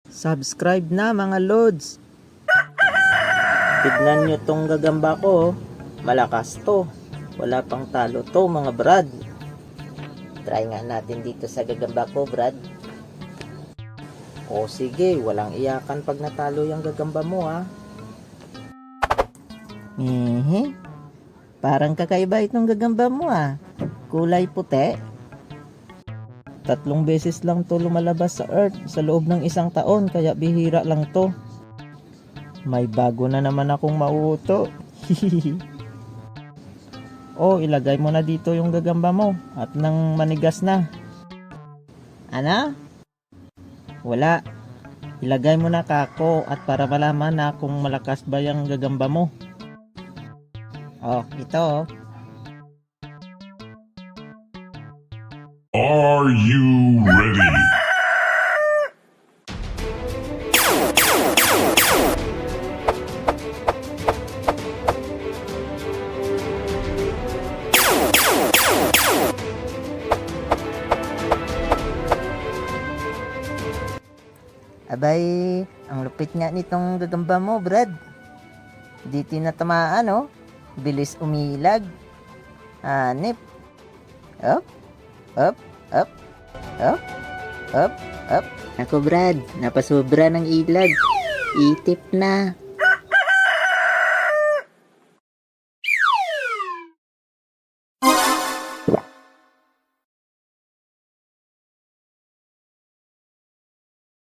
Subscribe na mga lods. Tignan nyo tong gagamba ko. Malakas to. Wala pang talo to mga brad. Try nga natin dito sa gagamba ko, brad. O sige, walang iyakan pag natalo yung gagamba mo, ha. Parang kakaiba itong gagamba mo, ha. Kulay puti. 3 beses lang to lumalabas sa earth sa loob ng 1 taon, kaya bihira lang to. May bago na naman akong mauuto. Oh, ilagay mo na dito yung gagamba mo at nang manigas na. Ano? Wala. Ilagay mo na kako at para malaman na kung malakas ba yung gagamba mo. Oh, ito oh. Are you ready? Abay, ang lupit nga nitong gagamba mo, Brad. Di tinatamaan, oh. Bilis umilag. Hanip. Up, up, up, up, up, up. Ako, Brad, napasobra ng ilag. Itip na.